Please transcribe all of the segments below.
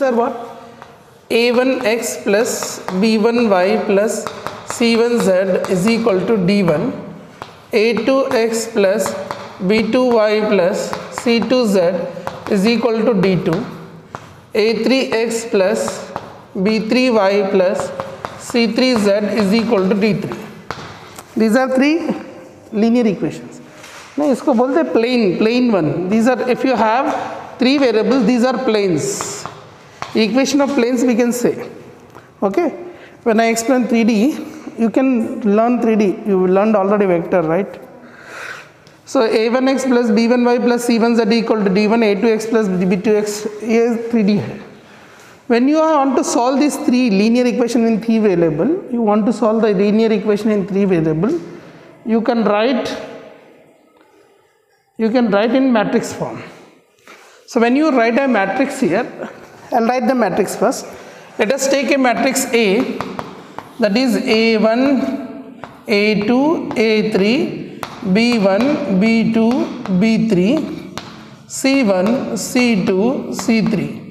are what? A1x plus B1y plus C1z is equal to D1. A2x plus B2y plus C2z is equal to D2. A3x plus B3y plus C3z is equal to D3. These are three linear equations. Now, इसको बोलते हैं plain one. These are, if you have three variables, these are planes. Equation of planes we can say. Okay. When I explain 3D, you can learn 3D. You learned already vector, right? So A1x plus B1y plus C1z equal to D1. A2x plus B2x is 3D. When you want to solve these three linear equation in three variable, you want to solve the linear equation in three variable, you can write in matrix form. So when you write a matrix here, I'll write the matrix first. Let us take a matrix A, that is A1, A2, A3, B1, B2, B3, C1, C2, C3.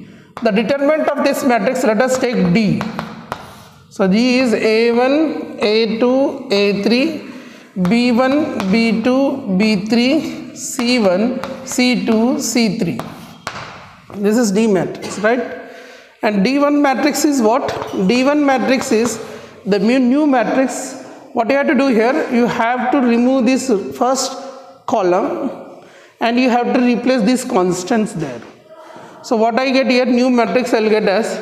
The determinant of this matrix, let us take D. So D is A1, A2, A3, B1, B2, B3, C1, C2, C3. This is D matrix, right? And D1 matrix is what? D1 matrix is the new matrix. What you have to do here, you have to remove this first column and you have to replace these constants there. So what I get here, new matrix I'll get as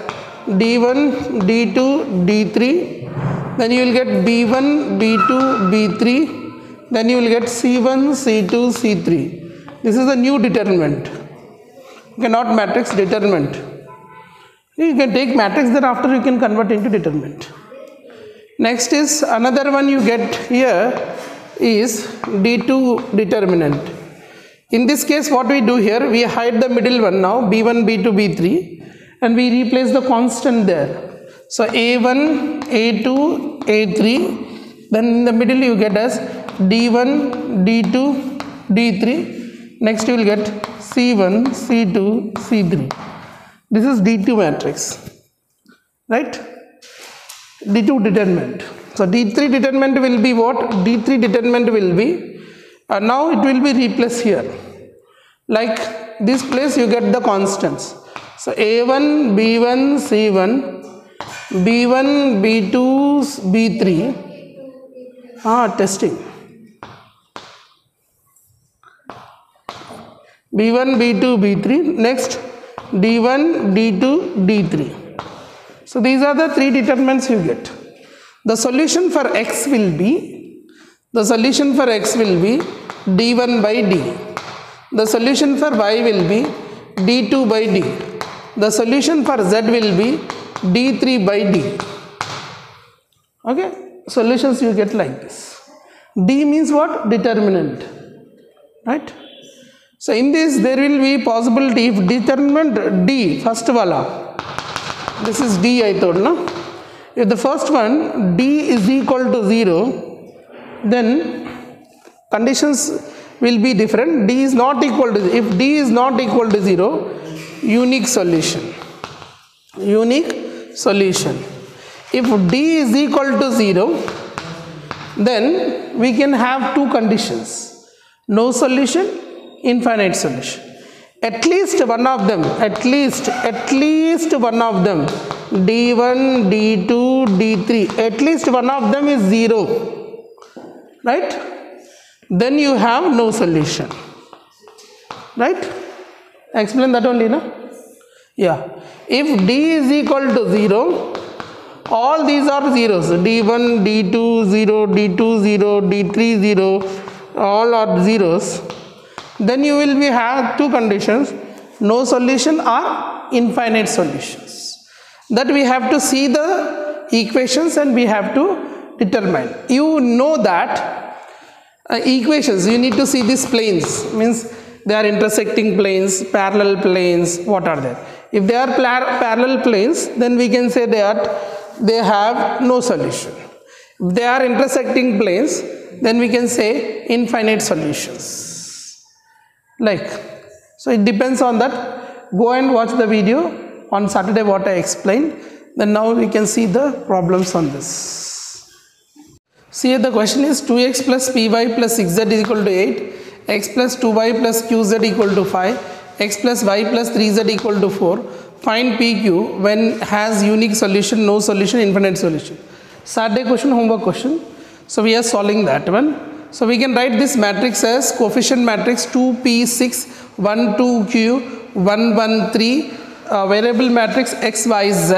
D1, D2, D3, then you will get B1, B2, B3, then you will get C1, C2, C3. This is the new determinant. Okay, not matrix, determinant. You can take matrix, then after you can convert into determinant. Next is another one you get here is D2 determinant. In this case, what we do here, we hide the middle one now, B1, B2, B3, and we replace the constant there. So A1, A2, A3, then in the middle you get as D1, D2, D3, next you will get C1, C2, C3. This is D2 matrix, right? D2 determinant. So D3 determinant will be what? D3 determinant will be, now it will be replaced here. Like this place you get the constants. So A1, B1, C1, B1, B2, B3, testing. B1, B2, B3, next D1, D2, D3. So these are the three determinants you get. The solution for X will be D1 by D. The solution for Y will be D2 by D. The solution for Z will be D3 by D. Okay, solutions you get like this. D means what? Determinant, right? So in this there will be possibility if determinant D, first wala, this is D I told, no? If the first one D is equal to 0, then conditions will be different. D is not equal to, if D is not equal to 0, unique solution. Unique solution. If D is equal to 0, then we can have two conditions. No solution, infinite solution. At least one of them, at least one of them, D1, D2, D3, at least one of them is 0, right? Then you have no solution, right? I explain that only, no? Yeah. If D is equal to 0, all these are zeros, D1, D2, 0, D2, 0, D3, 0, all are zeros. Then you will have two conditions, no solution or infinite solutions. That we have to see the equations and we have to determine. You know that equations, you need to see these planes, means they are intersecting planes, parallel planes, what are they? If they are parallel planes, then we can say they have no solution. If they are intersecting planes, then we can say infinite solutions. Like, so it depends on that. Go and watch the video on Saturday what I explained. Then now we can see the problems on this. See here the question is 2x plus py plus 6z is equal to 8, x plus 2y plus qz equal to 5, x plus y plus 3z equal to 4. Find PQ when has unique solution, no solution, infinite solution. Saturday question, homework question. So we are solving that one. So we can write this matrix as coefficient matrix 2p6 1 2q 1 1 3, variable matrix x y z,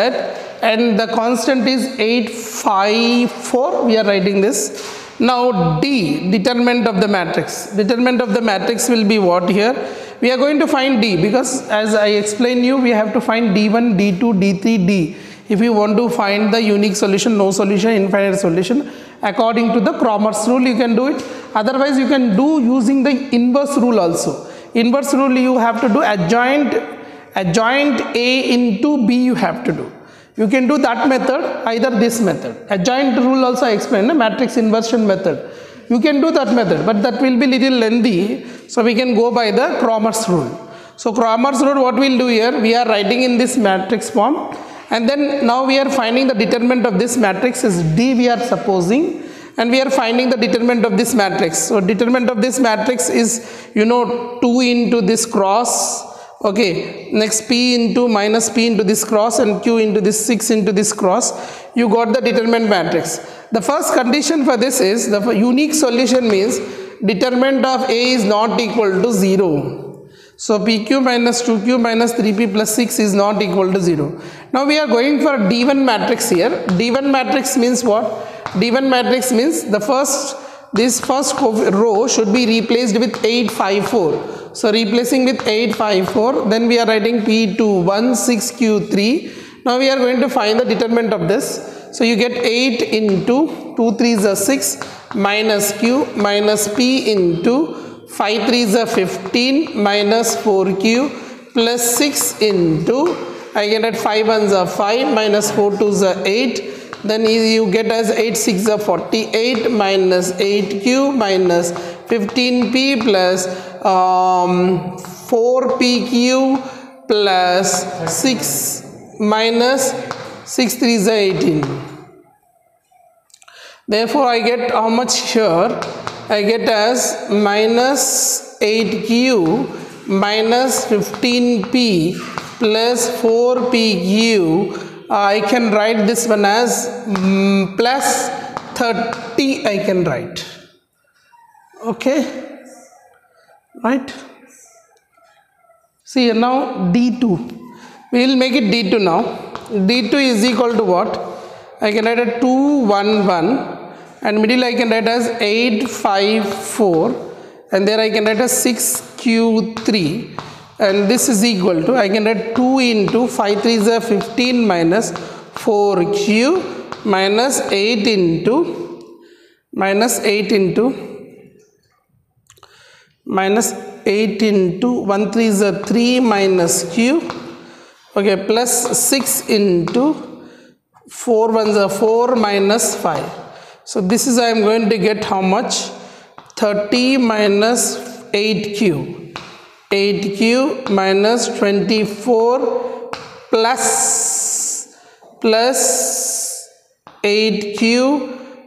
and the constant is 8 5 4. We are writing this. Now D, determinant of the matrix. Determinant of the matrix will be what here? We are going to find D, because as I explained you, we have to find D1, D2, D3, D. If you want to find the unique solution, no solution, infinite solution, according to the Cramer's rule you can do it. Otherwise you can do using the inverse rule also. Inverse rule you have to do adjoint A into B you have to do. You can do that method, either this method. Adjoint rule also I explained, matrix inversion method. You can do that method, but that will be little lengthy. So we can go by the Cramer's rule. So Cramer's rule, what we'll do here, we are writing in this matrix form. And then now we are finding the determinant of this matrix is D we are supposing, and we are finding the determinant of this matrix. So determinant of this matrix is 2 into this cross, okay, next p into minus p into this cross and q into this 6 into this cross. You got the determinant matrix. The first condition for this is the unique solution means determinant of A is not equal to 0. So PQ minus 2Q minus 3P plus 6 is not equal to 0. Now we are going for D1 matrix here. D1 matrix means what? D1 matrix means this first row should be replaced with 8 5 4. So replacing with 8 5 4, then we are writing P2 1 6 Q3. Now we are going to find the determinant of this. So you get 8 into 2 3s are 6 minus Q minus P into 5 3s are 15 minus 4Q plus 6 into, I get at 5 1s are 5 minus 4 2s are 8. Then you get as 8 6 are 48 minus 8Q minus 15P plus 4PQ plus 6 minus 6 3s are 18. Therefore I get how much here? I get as minus 8Q minus 15P plus 4PQ. I can write this one as plus 30 I can write. Okay, right? See now D2. We will make it D2 now. D2 is equal to what? I can write a 2 1 1. And middle I can write as 8 5 4, and there I can write as 6Q3, and this is equal to, I can write 2 into 5 3s are 15 minus 4Q minus 8 into minus 8 into 1 3s are 3 minus Q, okay, plus 6 into 4 1s are 4 minus 5. So this is I am going to get how much? 30 minus 8Q. 8Q minus 24 plus 8Q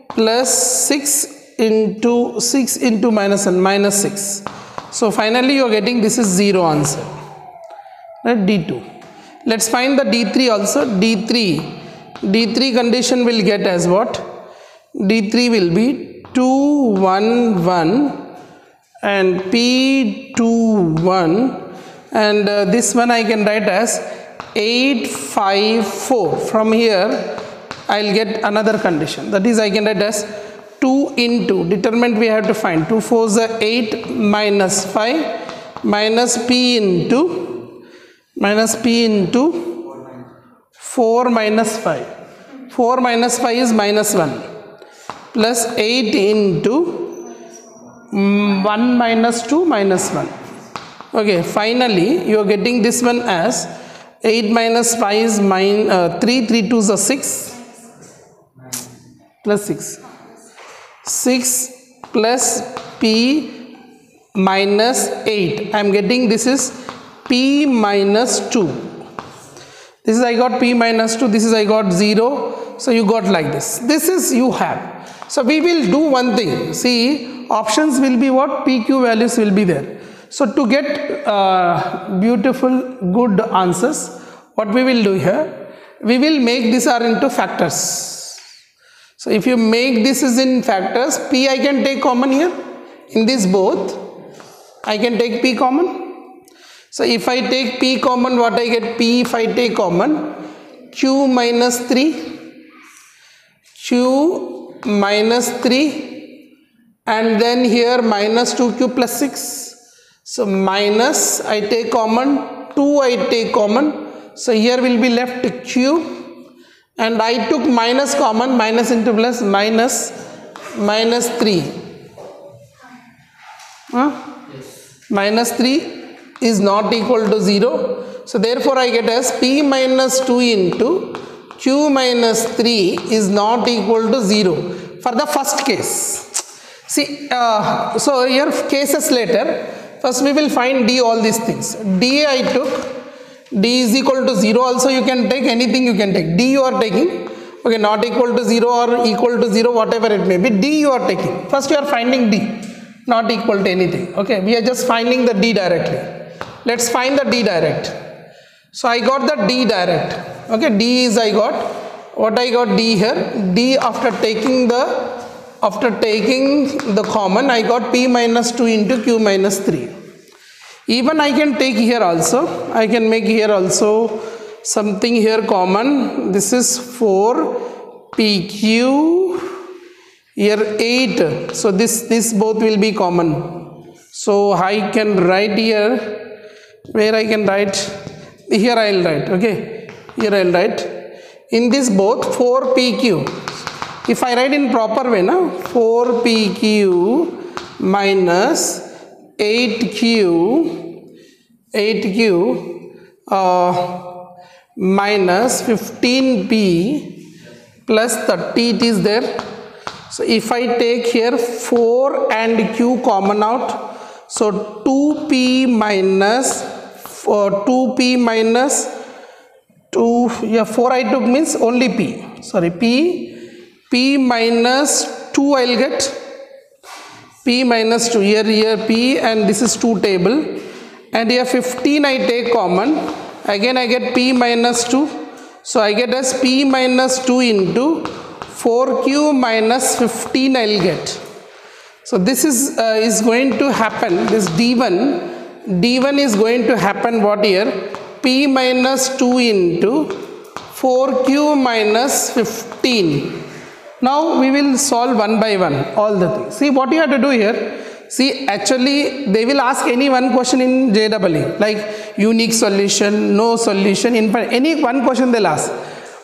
plus 6 into minus 1 minus 6. So finally you are getting this is 0 answer. Right, D2. Let's find the D3 also. D3 condition will get as what? D3 will be 2 1 1 and P2 1, and this one I can write as 8 5 4. From here I'll get another condition, that is I can write as 2 into determinant we have to find 2 4s are 8 minus 5 minus P into 4 minus 5. 4 minus 5 is minus 1. Plus 8 into 1 minus 2 minus 1. Okay, finally you are getting this one as 8 minus 5 is 3 2s are 6 plus 6 plus P minus 8. I am getting this is P minus 2. This is I got p minus 2, this is I got 0. So you got like this. This is you have. So we will do one thing. See, options will be what? PQ values will be there. So to get beautiful, good answers, what we will do here? We will make this R into factors. So if you make this is in factors, P I can take common here. In this both, I can take P common. So if I take P common, what I get? P if I take common, Q minus 3, Q minus 3, and then here minus 2Q plus 6. So minus I take common, 2 I take common. So here will be left Q, and I took minus common, minus into plus, minus 3. Minus 3 is not equal to 0. So therefore I get as P minus 2 into Q minus 3 is not equal to 0 for the first case. See, so here cases later, first we will find D all these things. D I took, D is equal to 0 also you can take, anything you can take. D you are taking, okay, not equal to 0 or equal to 0, whatever it may be, D you are taking. First you are finding D, not equal to anything, okay, we are just finding the D directly. Let's find the D direct. So I got the D direct, okay, D is I got, what I got D here, D after taking the common, I got P minus 2 into Q minus 3. Even I can take here also, I can make here also something here common, this is 4 PQ, here 8, so this both will be common. So I can write here, where I can write, here I will write, okay, here I will write, in this both 4 PQ, if I write in proper way now, 4 PQ minus 8Q minus 15P plus 30 it is there. So if I take here 4 and Q common out, so 2P minus 2, yeah, 4 I took means only P, sorry, P minus 2 I will get, P minus 2, here P and this is 2 table, and here 15 I take common, again I get P minus 2, so I get as P minus 2 into 4Q minus 15 I will get. So this is going to happen, this D1 is going to happen what here, P minus 2 into 4Q minus 15. Now we will solve one by one all the things. See what you have to do here. See, actually they will ask any one question in JEE, like unique solution, no solution, any one question they'll ask.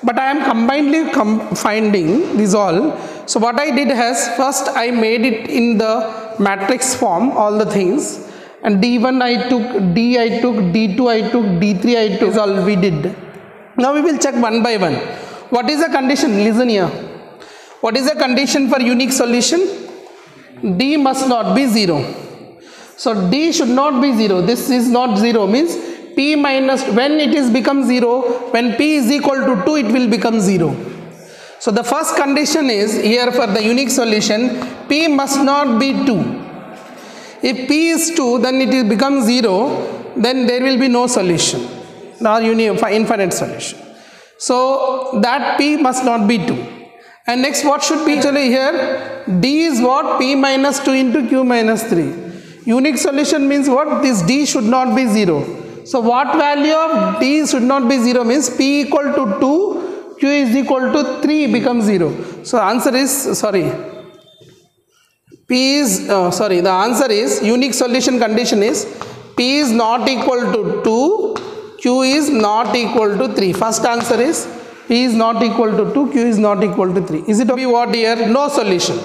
But I am combinedly finding this all. So what I did has, first I made it in the matrix form, all the things. And D1 I took, D I took, D2 I took, D3 I took, all we did. Now we will check one by one. What is the condition? Listen here. What is the condition for unique solution? D must not be 0. So D should not be 0. This is not 0 means P minus, when it is become 0, when P is equal to 2 it will become 0. So the first condition is here for the unique solution, P must not be 2. If P is 2 then it will become 0, then there will be no solution, nor infinite solution. So that P must not be 2. And next what should be actually here? D is what? P minus 2 into Q minus 3. Unique solution means what? This D should not be 0. So what value of D should not be 0 means P equal to 2, Q is equal to 3 becomes 0. So answer is, the answer is, unique solution condition is P is not equal to 2, Q is not equal to 3. First answer is P is not equal to 2, Q is not equal to 3. Is it to be what here? No solution.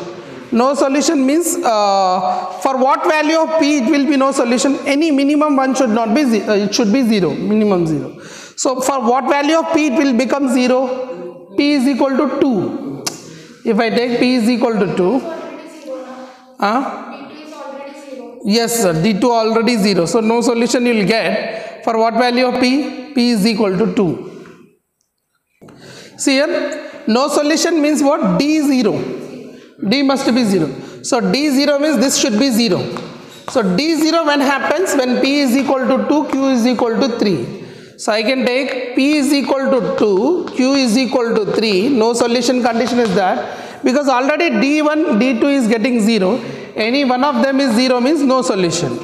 No solution means for what value of P it will be no solution. Any minimum one should not be, it should be 0, minimum 0. So for what value of P it will become 0? P is equal to 2. If I take P is equal to 2, yes sir, D2 already 0. So no solution you will get. For what value of P? P is equal to 2. See here, no solution means what? D 0. D must be 0. So D 0 means this should be 0. So D 0 when happens? When P is equal to 2, Q is equal to 3. So I can take P is equal to 2, Q is equal to 3. No solution condition is that, because already D1, D2 is getting 0. Any one of them is 0 means no solution.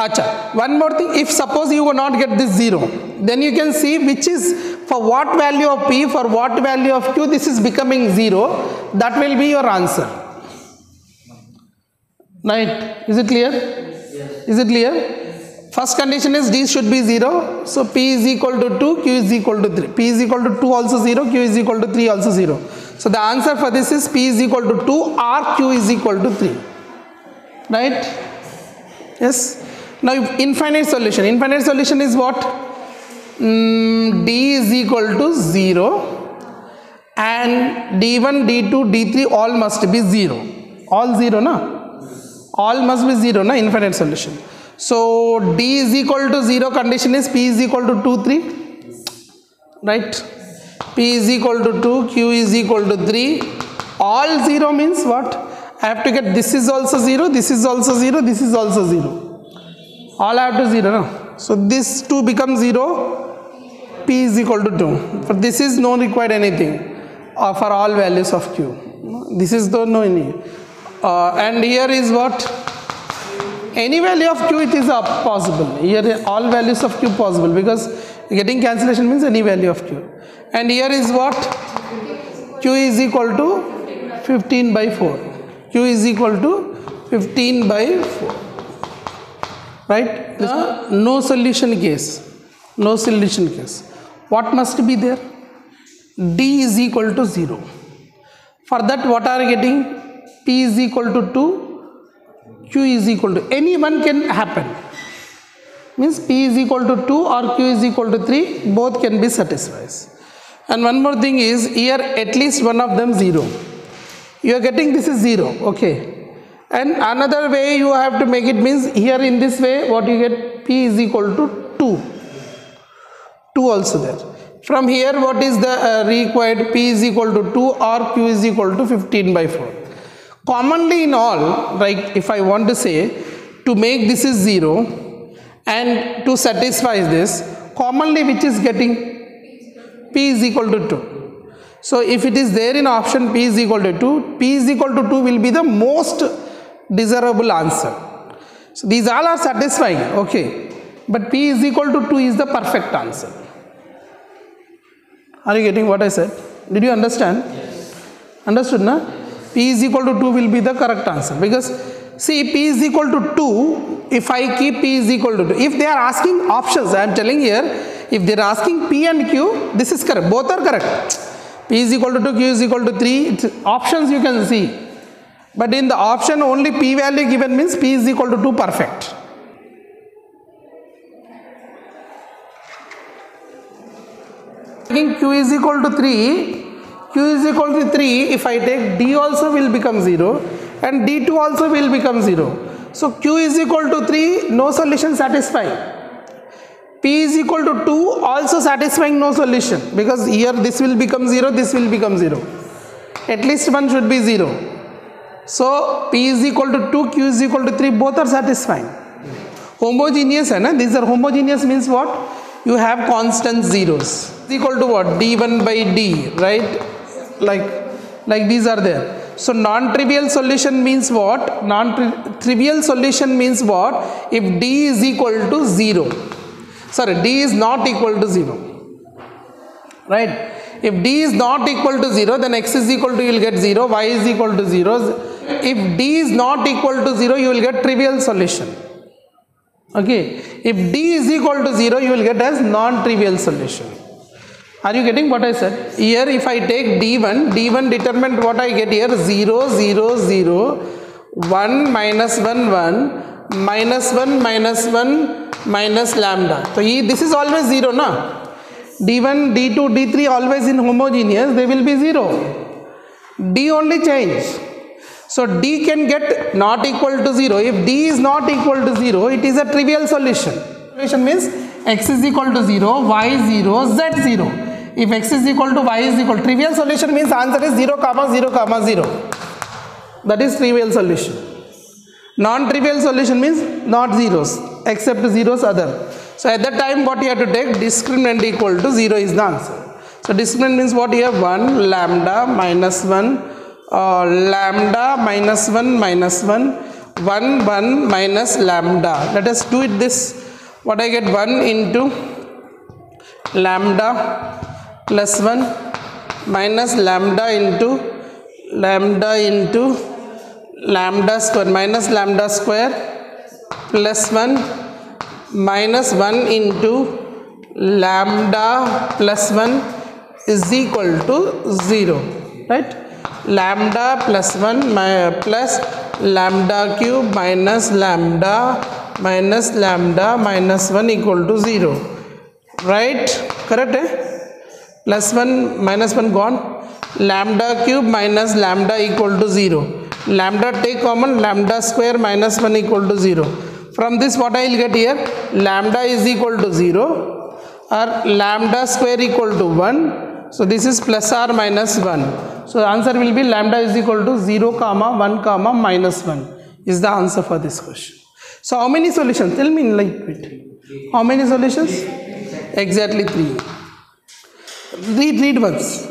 Acha, one more thing, if suppose you will not get this 0, then you can see which is for what value of P, for what value of Q, this is becoming 0. That will be your answer. Right? Is it clear? Yes. Is it clear? First condition is D should be 0. So P is equal to 2, Q is equal to 3. P is equal to 2 also 0, Q is equal to 3 also 0. So the answer for this is P is equal to 2 or Q is equal to 3. Right? Yes. Now infinite solution. Infinite solution is what? D is equal to 0 and D1, D2, D3 all must be 0. All 0 na? All must be 0 na, infinite solution. So D is equal to 0 condition is P is equal to 2, 3. Right? P is equal to 2, Q is equal to 3. All 0 means what? I have to get this is also 0, this is also 0, this is also 0. All I have to 0 no? So this 2 becomes 0, P is equal to 2. For this is no required anything for all values of Q. This is the no any. And here is what? Any value of Q it is possible. Here all values of Q possible, because getting cancellation means any value of Q. And here is what? Q is equal to 15 by 4. Q is equal to 15 by 4. Right? No solution case. No solution case. What must be there? D is equal to 0. For that what are you getting? P is equal to 2, Q is equal to, any one can happen. Means P is equal to 2 or Q is equal to 3, both can be satisfied. And one more thing is, here at least one of them 0. You are getting this is 0, okay. And another way you have to make it means, here in this way what you get? P is equal to 2. 2 also there. From here what is the required? P is equal to 2 or Q is equal to 15 by 4. Commonly in all, like if I want to say, to make this is 0 and to satisfy this, commonly which is getting? P is equal to 2. So if it is there in option P is equal to 2, P is equal to 2 will be the most desirable answer. So these all are satisfying, okay. But P is equal to 2 is the perfect answer. Are you getting what I said? Did you understand? Yes. Understood, na? P is equal to 2 will be the correct answer, because see, P is equal to 2, if I keep P is equal to 2, if they are asking options, I am telling here, if they are asking P and Q, this is correct, both are correct. P is equal to 2, Q is equal to 3, options you can see. But in the option only P value given means P is equal to 2 perfect. Q is equal to 3, Q is equal to 3, if I take D also will become 0 and D2 also will become 0. So Q is equal to 3, no solution satisfying. P is equal to 2, also satisfying, no solution, because here this will become 0, this will become 0. At least one should be 0. So P is equal to 2, Q is equal to 3, both are satisfying. Homogeneous hai na? These are homogeneous means what? You have constant zeros. Is equal to what? D1 by D, right? Like these are there. So non-trivial solution means what? Non-trivial solution means what? If D is equal to 0. Sorry, D is not equal to 0. Right? If D is not equal to 0, then X is equal to, you will get 0, Y is equal to 0. If D is not equal to 0, you will get trivial solution. Okay. If D is equal to 0, you will get as non-trivial solution. Are you getting what I said? Here if I take D1 determined what I get here? 0, 0, 0, 1, minus 1, 1, minus 1, minus 1, minus lambda. So this is always 0, na? D1, D2, D3 always in homogeneous, they will be 0. D only change. So D can get not equal to 0. If D is not equal to 0, it is a trivial solution. Solution means X is equal to 0, Y 0, Z 0. if x is equal to y is equal, trivial solution means answer is 0 comma 0 comma 0. That is trivial solution. Non-trivial solution means not zeros, except zeros other. So at that time what you have to take, discriminant equal to 0 is the answer. So discriminant means what here, 1 lambda minus 1 lambda minus 1 minus 1 1 minus lambda. Let us do it this. What I get, 1 into lambda plus 1 minus lambda into lambda square minus lambda square plus 1 minus 1 into lambda plus 1 is equal to 0, right? Lambda plus 1 plus lambda cube minus lambda minus 1 equal to 0, right? Correct, eh? Plus 1 minus 1 gone. Lambda cube minus lambda equal to 0. Lambda take common, lambda square minus 1 equal to 0. From this what I will get here, lambda is equal to 0 or lambda square equal to 1. So this is plus or minus 1. So the answer will be lambda is equal to 0 comma 1 comma minus 1 is the answer for this question. So how many solutions? Tell me in lightweight. How many solutions? Exactly 3. Read once.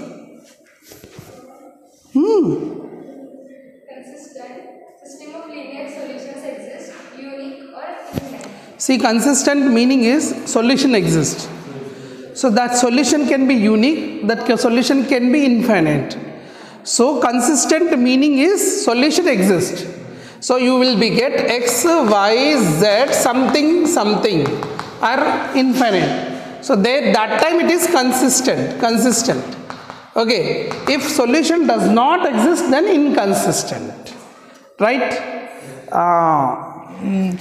System of linear solutions exist, unique or infinite. See, consistent meaning is solution exists. So that solution can be unique, that solution can be infinite. So consistent meaning is solution exists. So you will be get x, y, z, something are infinite. So that time it is consistent. Okay. If solution does not exist, then inconsistent. Right?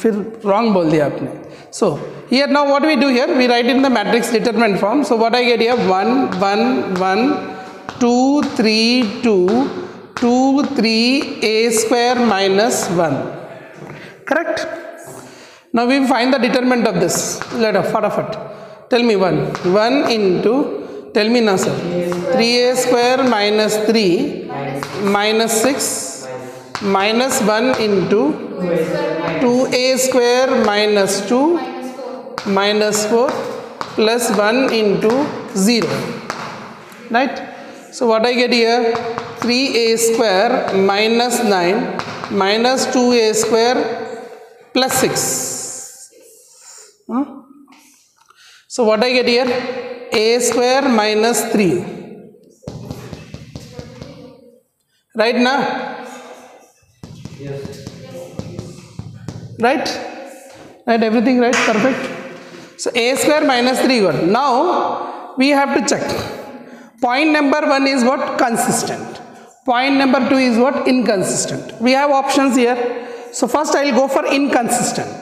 फिर wrong बोल दिया आपने. So here now what we do here, we write in the matrix determinant form. So what I get here, 1 1 1 2 3 2 2 3 a square minus 1. Correct? Now we find the determinant of this. Let us fatafat. Tell me 1 into, tell me now sir, 3a square minus 3 minus 6 minus 1 into 2a square minus 2 minus 4 plus 1 into 0. Right? So what I get here, 3a square minus 9 minus 2a square plus 6. So what I get here, a square minus 3. Right now? Right? Right, everything right, perfect. So a square minus 3 got. Now we have to check. Point number 1 is what? Consistent. Point number 2 is what? Inconsistent. We have options here. So first I will go for inconsistent.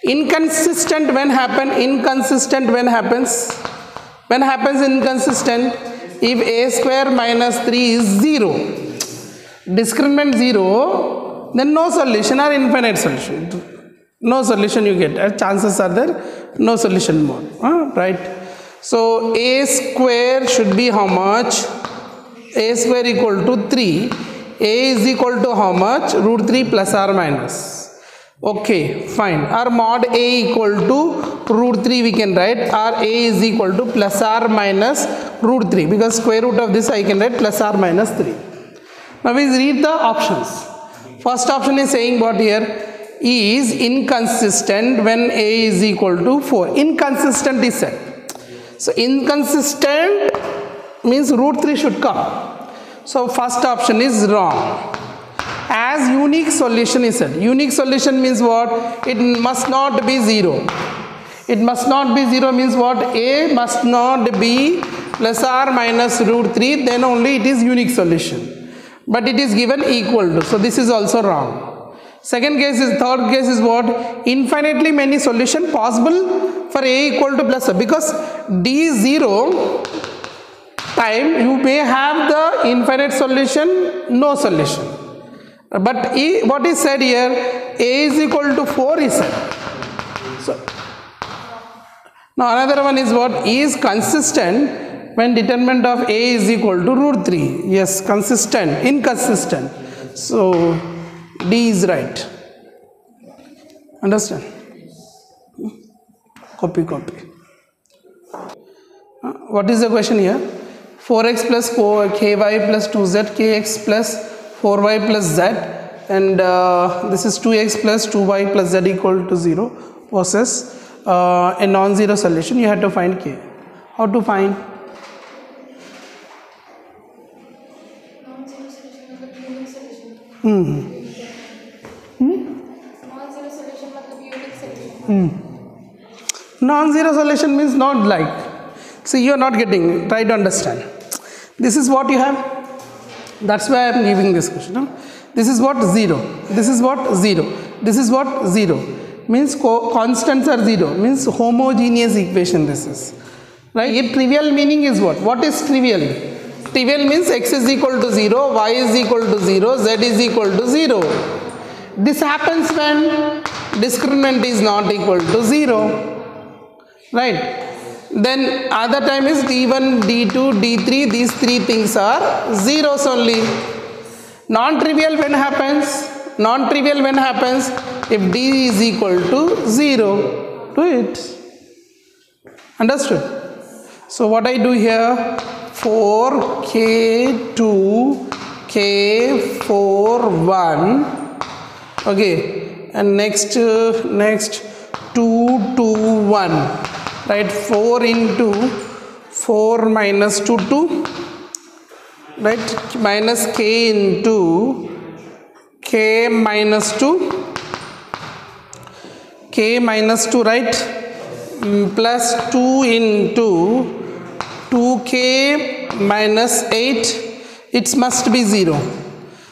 Inconsistent when happen? Inconsistent when happens? When happens inconsistent? If a square minus 3 is 0. Discriminant 0, then no solution or infinite solution. No solution you get. Chances are there, no solution more. Right? So a square should be how much? A square equal to 3. A is equal to how much? Root 3 plus or minus. Okay, fine. Or mod a equal to root 3 we can write, or a is equal to plus or minus root 3, because square root of this I can write plus or minus 3. Now we read the options. First option is saying what here? Is inconsistent when a is equal to 4. Inconsistent is said. So inconsistent means root 3 should come. So first option is wrong. As unique solution is said. Unique solution means what? It must not be 0. It must not be 0 means what? A must not be plus or minus root 3, then only it is unique solution. But it is given equal to. So this is also wrong. Second case is, third case is what? Infinitely many solution possible for a equal to plus, because d0 time you may have the infinite solution, no solution. But what is said here, a is equal to 4 is said. So now another one is what? Is consistent when determinant of A is equal to root 3. Yes, consistent, inconsistent. So D is right. Understand? Copy. What is the question here? 4x plus ky plus 2z, kx plus 4y plus z, and this is 2x plus 2y plus z equal to 0 versus a non-zero solution. You have to find k. How to find? Non-zero solution मतलब unique solution. Non-zero solution मतलब unique solution. Non-zero solution means not like. See, you are not getting it. Try to understand. This is what you have. That's why I am giving this question. No? This is what 0. This is what 0. This is what 0. Means constants are 0. Means homogeneous equation this is. Right? Here trivial meaning is what? What is trivial? Trivial means x is equal to 0, y is equal to 0, z is equal to 0. This happens when discriminant is not equal to 0. Right? Then other time is d1, d2, d3, these three things are zeros only. Non-trivial when happens? Non-trivial when happens? If d is equal to 0 to it. Understood? So what I do here? 4 k2 k4 1. Okay, and next 2 2 1. Right, 4 into 4 minus 2 2, right, minus k into k minus 2, k minus 2, right, plus 2 into 2k minus 8, it must be 0.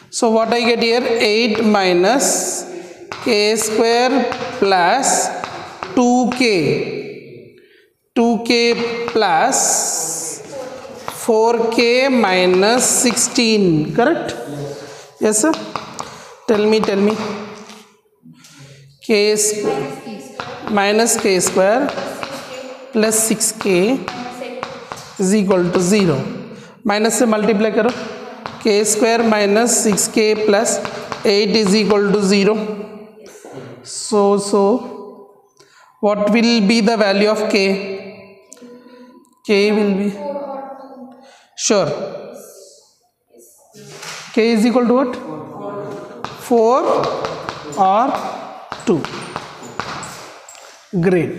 So what I get here? 8 minus k square plus 2k plus 4k minus 16, correct? Yes sir? Tell me. K minus k square plus 6k is equal to 0. Minus से multiply करो. K square minus 6k plus 8 is equal to 0. So what will be the value of k? K will be, sure, k is equal to what? 4 or 2. Great.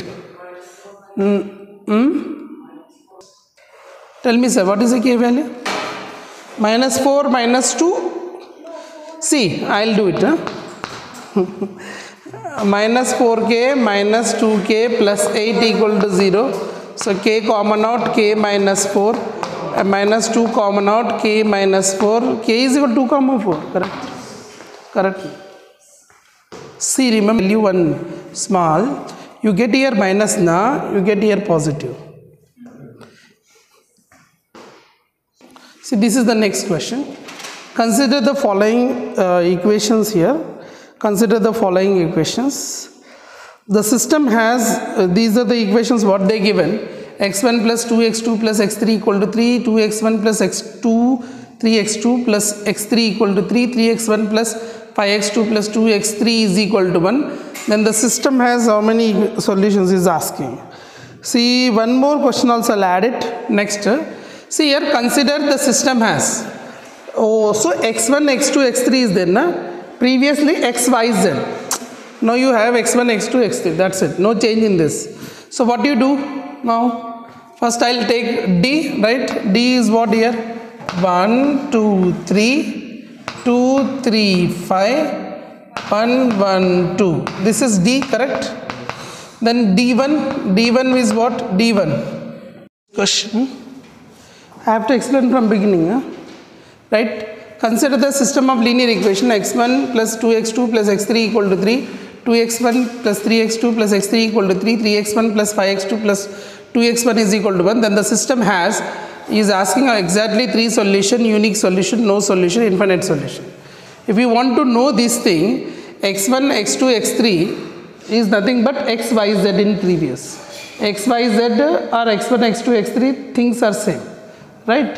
Tell me sir, what is the k value? Minus 4 minus 2. See, I'll do it. Minus 4k minus 2k plus 8 equal to 0. So k common out, k minus 4, and minus 2 common out, k minus 4. K is equal to 2 4. Correct. See, remember value one small. You get here minus na, you get here positive. See, this is the next question. Consider the following equations here. Consider the following equations. The system has, these are the equations what they given. x1 plus 2x2 plus x3 equal to 3, 2x1 plus x2, 3x2 plus x3 equal to 3, 3x1 plus 5x2 plus 2x3 is equal to 1. Then the system has how many solutions is asking. See, one more question also I'll add it. Next, see here, consider the system has. Oh, so x1, x2, x3 is there, na? Previously x, y, z. Now you have x1, x2, x3. That's it. No change in this. So what do you do now? First I'll take D, right? D is what here? 1, 2, 3, 2, 3, 5, 1, 1, 2. This is D, correct? Then D1 is what? D1. Question. I have to explain from beginning, right? Consider the system of linear equation x1 plus 2x2 plus x3 equal to 3, 2x1 plus 3x2 plus x3 equal to 3, 3x1 plus 5x2 plus 2x1 is equal to 1. Then the system is asking exactly 3 solution, unique solution, no solution, infinite solution. If you want to know this thing, x1, x2, x3 is nothing but x, y, z in previous. X, y, z or x1, x2, x3 things are same. right?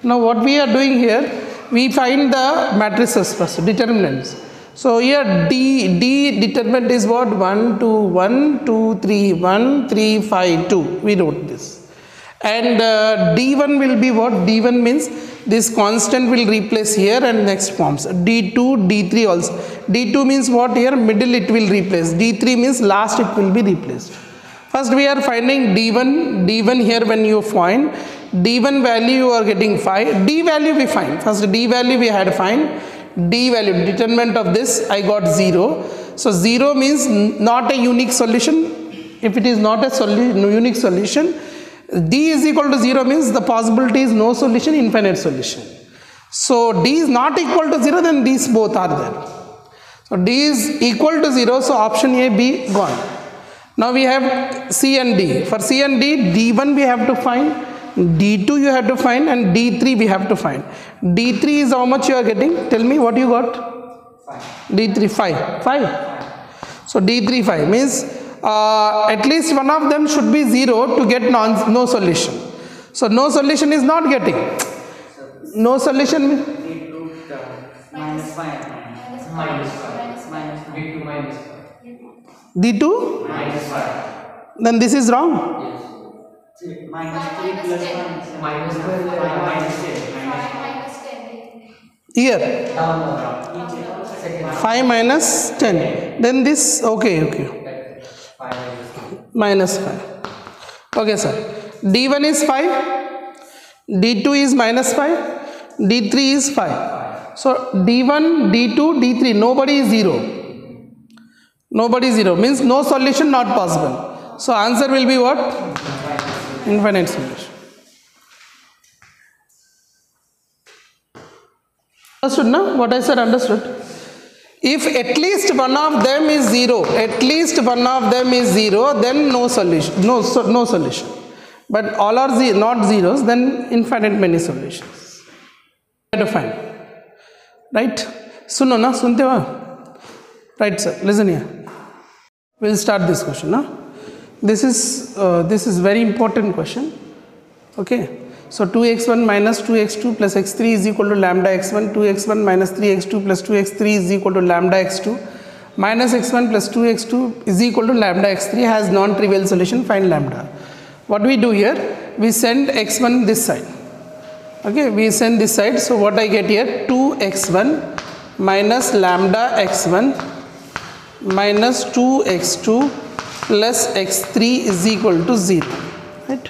Now what we are doing here, we find the matrices first, determinants. So here D determinant is what? 1, 2, 1, 2, 3, 1, 3, 5, 2. We wrote this. And D1 will be what? D1 means this constant will replace here and next forms. D2, D3 also. D2 means what? Here middle it will replace. D3 means last it will be replaced. First we are finding D1. D1 here when you find D1 value you are getting 5. D value we find. First D value we had to find. D value, determinant of this I got 0. So 0 means not a unique solution. If it is not a unique solution, D is equal to 0 means the possibility is no solution, infinite solution. So D is not equal to 0, then these both are there. So D is equal to 0, so option A, B gone. Now we have C and D. For C and D, D1 we have to find, D2 you have to find, and D3 we have to find. D3 is how much you are getting? Tell me what you got? 5. D3 5. 5. So D3 5 means at least one of them should be 0 to get no solution. So no solution is not getting. No solution means minus 5. D2 minus 5. Then this is wrong. Yes. Minus 3 plus 1 minus 5 minus 10 minus 10. Here 5 minus 10. Then this, okay. Minus 5. Okay, sir. D1 is 5. D2 is minus 5. D3 is 5. So D1, D2, D3, nobody is 0. Nobody is 0 means no solution, not possible. So answer will be what? Infinite solution. Understood now? What I said, understood? If at least one of them is 0, then no solution, no solution. But all are not zeros, then infinite many solutions. To find, right? Suno na, sunte wa? Right, sir. Listen here. We'll start this question now. This is very important question. Okay. So 2x1 minus 2x2 plus x3 is equal to lambda x1. 2x1 minus 3x2 plus 2x3 is equal to lambda x2. Minus x1 plus 2x2 is equal to lambda x3 has non-trivial solution. Find lambda. What we do here? We send x1 this side. Okay. We send this side. So what I get here? 2x1 minus lambda x1 minus 2x2 plus x3 is equal to 0, right?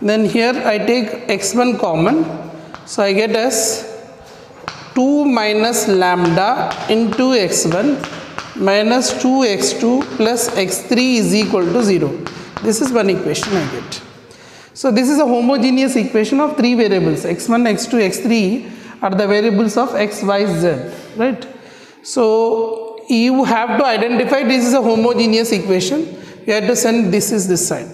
Then here I take x1 common, so I get as 2 minus lambda into x1 minus 2x2 plus x3 is equal to 0. This is one equation I get. So this is a homogeneous equation of 3 variables, x1, x2, x3 are the variables of x, y, z, right? So you have to identify this is a homogeneous equation. You have to send this side.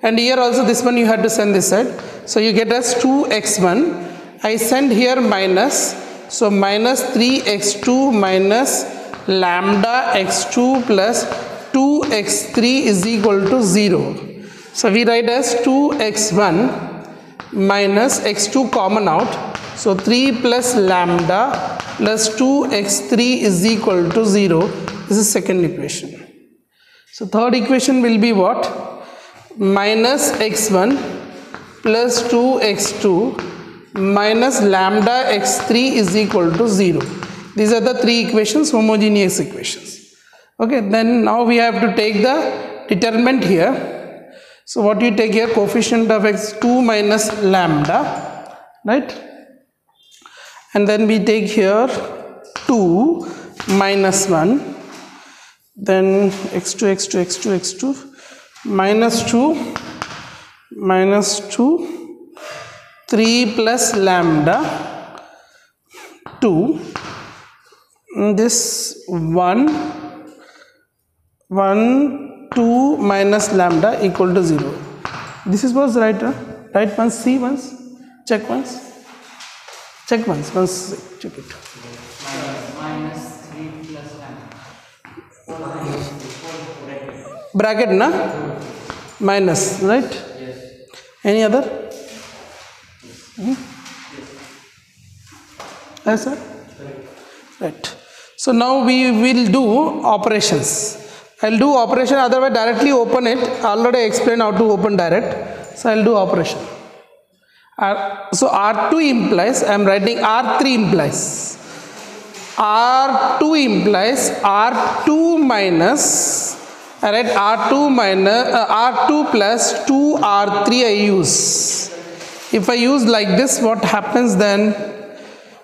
And here also this one you have to send this side. So you get as 2x1. I send here minus. So minus 3x2 minus lambda x2 plus 2x3 is equal to 0. So we write as 2x1 minus x2 common out. So 3 plus lambda plus 2x3 is equal to 0. This is second equation. So third equation will be what? Minus x1 plus 2x2 minus lambda x3 is equal to 0. These are the 3 equations, homogeneous equations. Okay, then now we have to take the determinant here. So what you take here? Coefficient of x2 minus lambda, right? And then we take here 2 minus 1, then x2 minus 2 3 plus lambda 2, this 1 2 minus lambda equal to 0. This is what's right, huh? Right once, see once, check once. Check once, check it. Minus 3 plus lambda. Bracket, na? Minus, right? Yes. Any other? Yes, sir? Right. So now we will do operations. I'll do operation, otherwise directly open it. Already explained how to open direct. So I'll do operation. So R2 implies, I am writing R3 implies. R2 implies R2 minus, I write R2 minus, R2 plus 2R3 I use. If I use like this, what happens then?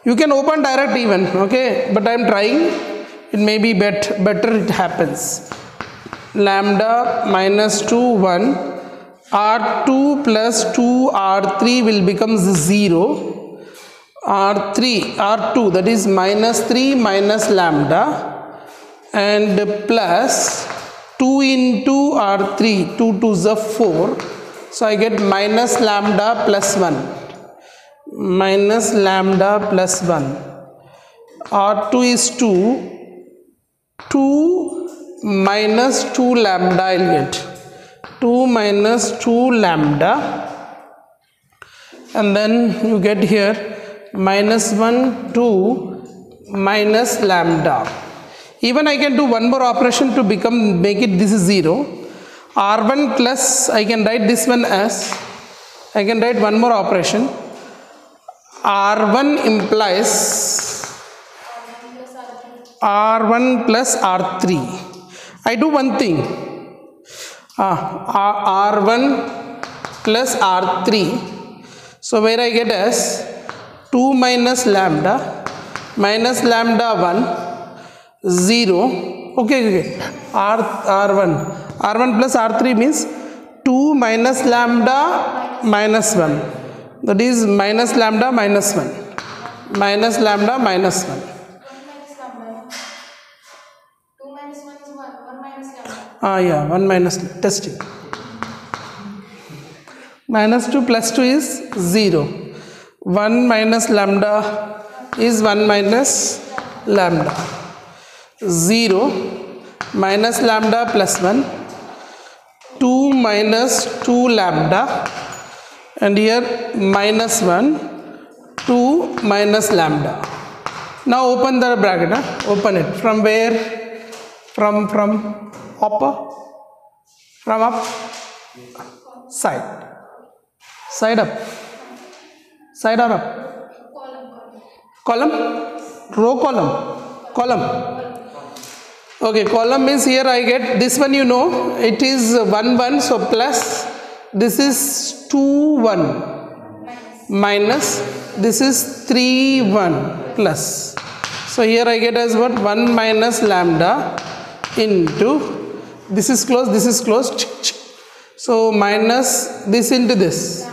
You can open direct even, okay, but I am trying, it may be better it happens. Lambda minus 2, 1, R2 plus 2, R3 will become 0, R2 that is minus 3 minus lambda and plus 2 into R3, 2 to the 4, so I get minus lambda plus 1. Minus lambda plus 1. R2 is 2. 2 minus 2 lambda I will get. 2 minus 2 lambda. And then you get here minus 1, 2 minus lambda. Even I can do one more operation to make it this is 0. R1 plus, I can write this one as, I can write one more operation. R1 implies R1 plus R3. I do one thing. R1 plus R3. So where I get as 2 minus lambda 1 0. Okay. R1 plus R3 means 2 minus lambda minus 1. That is minus lambda minus 1. Minus lambda minus 1. 1 minus lambda. 2 minus 1 is 1. 1 minus lambda. Yeah, 1 minus testing. Minus 2 plus 2 is 0. 1 minus lambda is 1 minus lambda. 0 minus lambda plus 1. 2 minus 2 lambda. And here minus 1, 2 minus lambda. Now open the bracket, open it. From where? From upper? From up? Side. Side up. Side or up? Column? Row column? Column. Okay, column means here I get this one, you know, it is 1, 1, so plus. This is 2, 1 minus, this is 3, 1 plus. So here I get as what? 1 minus lambda into, this is closed. So minus this into this.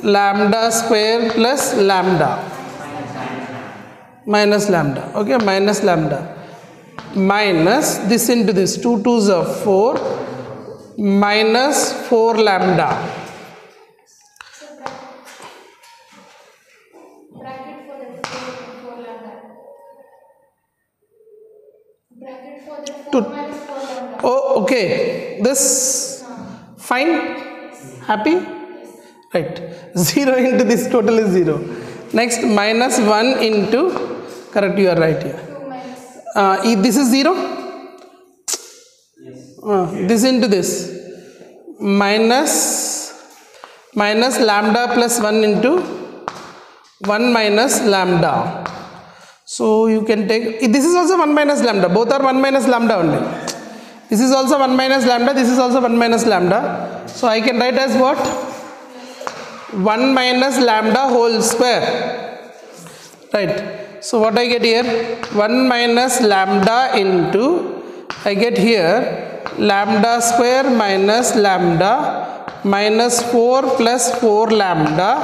Lambda square plus lambda. Minus lambda. Okay, minus lambda. Minus this into this. 2 2s are 4. Minus 4 lambda. Bracket for the 4 lambda. Bracket for the 4 minus 4 lambda. Oh, okay. This fine? Happy? Right. 0 into this total is 0. Next minus 1 into, correct, you are right here. 2 minus. This is 0? This into this minus lambda plus 1 into 1 minus lambda. So you can take, this is also 1 minus lambda, both are 1 minus lambda only. This is also 1 minus lambda, this is also 1 minus lambda. So I can write as what? 1 minus lambda whole square. Right. So what I get here? 1 minus lambda into, I get here lambda square minus lambda minus 4 plus 4 lambda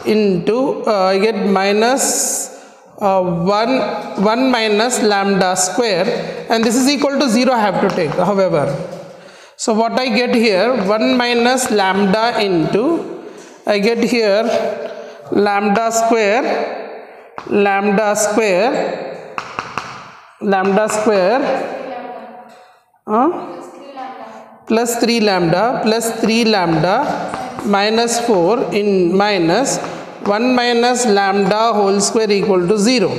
into I get minus 1 minus lambda square, and this is equal to 0 I have to take, however. So what I get here? 1 minus lambda into, I get here lambda square plus 3 lambda minus 4 in minus 1 minus lambda whole square equal to 0.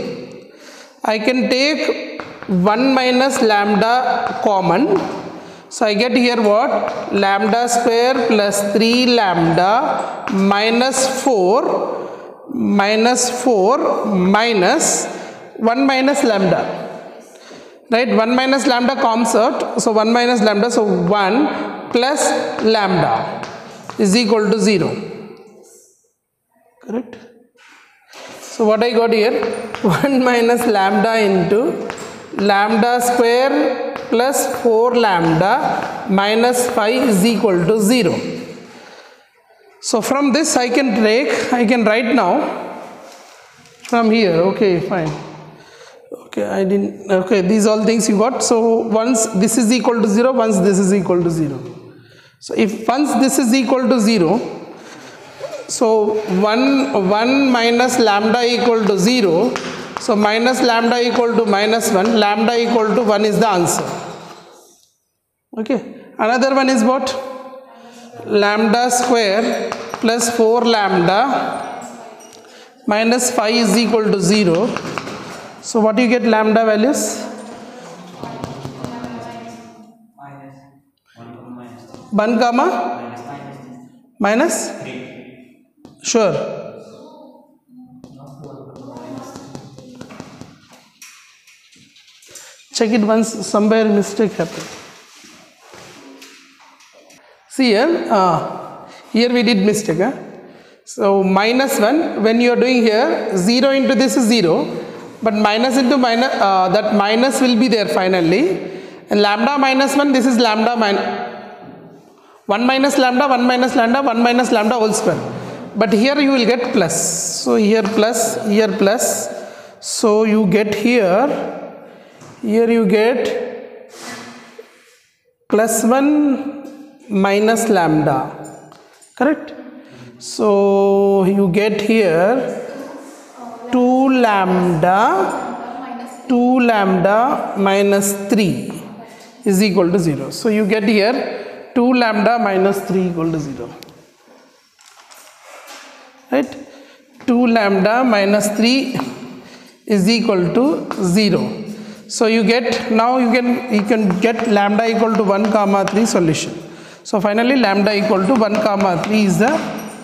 I can take 1 minus lambda common. So I get here what? Lambda square plus 3 lambda minus 4 minus 1 minus lambda. Right? 1 minus lambda comes out. So 1 minus lambda. So 1 plus lambda is equal to 0. Correct? So what I got here? 1 minus lambda into lambda square plus 4 lambda minus 5 is equal to 0. So from this I can write now from here. Okay, fine. Okay, these all things you got. So once this is equal to 0, once this is equal to 0. So if once this is equal to 0, so 1 minus lambda equal to 0. So minus lambda equal to minus 1, lambda equal to 1 is the answer. Okay. Another one is what? Lambda square plus 4 lambda minus 5 is equal to 0. So what do you get lambda values? Minus 1 comma minus 3. Sure. Check it once, somewhere mistake happened. See here, here we did mistake. So minus 1, when you are doing here, 0 into this is 0, but minus into minus, that minus will be there finally. And lambda minus 1, this is lambda minus 1 minus lambda, 1 minus lambda, 1 minus lambda whole square. But here you will get plus. So here plus, here plus. So you get here you get plus 1 minus lambda, correct? So you get here 2 lambda minus 3 is equal to 0. So you get here 2 lambda minus 3 equal to 0. Right? 2 lambda minus 3 is equal to 0. So you get, now you can get lambda equal to 1 comma 3 solution. So finally lambda equal to 1 comma 3 is the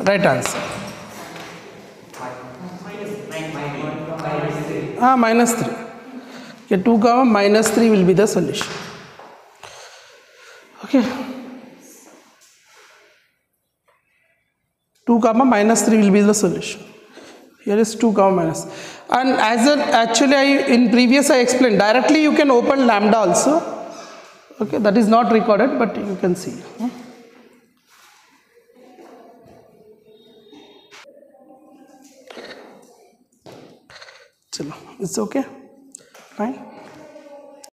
right answer. Minus 3. Okay, 2 comma minus 3 will be the solution. Okay. 2 comma minus 3 will be the solution. Here is 2 comma minus. And as actually in previous I explained, directly you can open lambda also. Okay, that is not recorded, but you can see. Chalo, it's okay. Fine.